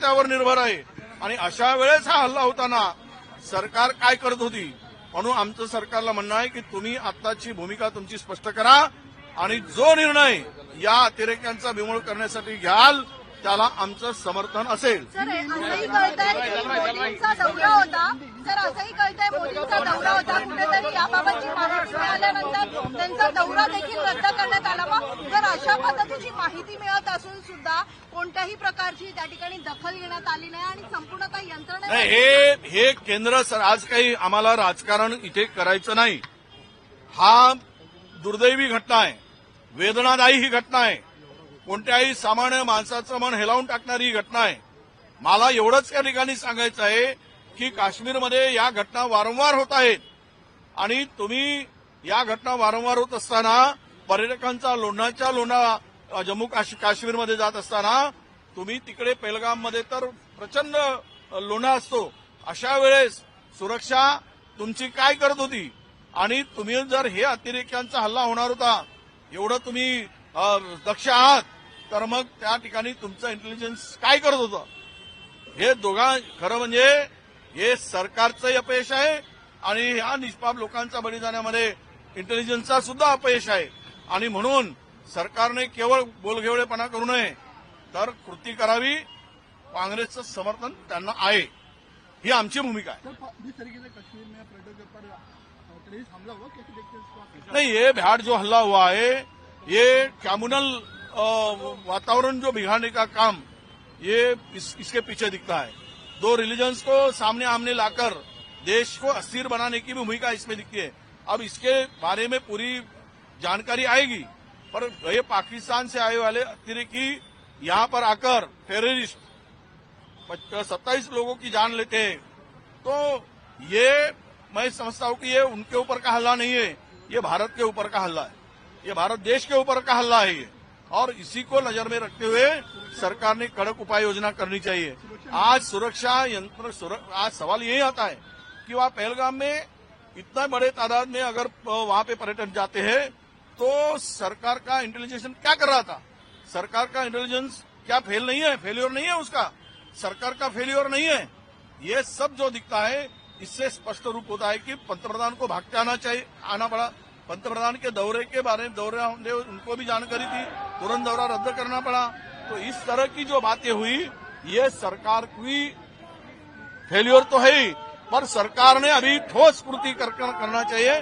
त्यावर निर्भर आहे आणि अशा वेळेस हा हल्ला होताना सरकार काय करत होती. म्हणून आमचं सरकारला म्हणणं आहे की तुम्ही आत्ताची भूमिका तुमची स्पष्ट करा आणि जो निर्णय या अतिरेक्यांचा बिमोड करण्यासाठी घ्याल त्याला आमचं समर्थन असेल. सर असंही कळतंय की मोदींचा दौरा होता. सर असंही कळतंय मोदींचा दौरा होता. कुठेतरी याबाबतची माहिती मिळाल्यानंतर त्यांचा दौरा देखील रद्द करण्यात आला. मग जर अशा पद्धतीची माहिती मिळत असून सुद्धा कोणत्याही प्रकारची त्या ठिकाणी दखल घेण्यात आली नाही आणि संपूर्णतः यंत्रणा हे केंद्र सर आज काही आम्हाला राजकारण इथे करायचं नाही. हा दुर्दैवी घटना आहे, वेदनादायी ही घटना आहे, कोणत्याही सामान्य माणसाचं मन हेलावून टाकणारी ही घटना आहे. मला एवढंच या ठिकाणी सांगायचं आहे की काश्मीरमध्ये या घटना वारंवार होत आहेत आणि तुम्ही या घटना वारंवार होत असताना पर्यटकांचा लोंढा जम्मू काश्मीरमध्ये जात असताना तुम्ही तिकडे पेहलगाममध्ये तर प्रचंड लोंढा असतो. अशा वेळेस सुरक्षा तुमची काय करत होती आणि तुम्ही जर हे अतिरेक्यांचा हल्ला होणार होता एवढं तुम्ही दक्ष आहात तर मग त्या ठिकाणी तुमचं इंटेलिजन्स काय करत होतं. हे खरं म्हणजे हे सरकारचंही अपयश आहे आणि ह्या निष्पाप लोकांचा बळी जाण्यामध्ये इंटेलिजन्सचा सुद्धा अपयश आहे. आणि म्हणून सरकारने केवळ बोलघेवळेपणा करू नये तर कृती करावी. काँग्रेसचं समर्थन त्यांना आहे, ही आमची भूमिका आहे. नहीं, ये बिहार जो हल्ला हुआ है ये कम्युनल वातावरण जो बिगाड़ने का काम ये इसके पीछे दिखता है. दो रिलीजन्स को सामने आमने लाकर देश को अस्थिर बनाने की भी भूमिका इसमें दिखती है. अब इसके बारे में पूरी जानकारी आएगी, पर ये पाकिस्तान से आए वाले अतिरेकी यहां पर आकर टेररिस्ट 27 लोगों की जान लेते हैं, तो ये मैं समझता हूं कि ये उनके ऊपर का हल्ला नहीं है, ये भारत के ऊपर का हल्ला है, ये भारत देश के ऊपर का हल्ला है ये. और इसी को नजर में रखते हुए सरकार ने कड़क उपाय योजना करनी चाहिए. आज सुरक्षा यंत्र आज सवाल यही आता है कि वहां पहलगाम में इतना बड़े तादाद में अगर वहां पे पर्यटक जाते हैं तो सरकार का इंटेलिजेंस क्या कर रहा था. सरकार का इंटेलिजेंस क्या फेल्योर नहीं है उसका, सरकार का फेल्योर नहीं है. ये सब जो दिखता है इससे स्पष्ट रूप होता है कि पंतप्रधान को भागते आना पड़ा. पंतप्रधान के दौरे के बारे में उनको भी जानकारी थी, तुरंत दौरा रद्द करना पड़ा. तो इस तरह की जो बातें हुई ये सरकार की फेल्योर तो है ही, पर सरकार ने अभी ठोस कृति करना चाहिए.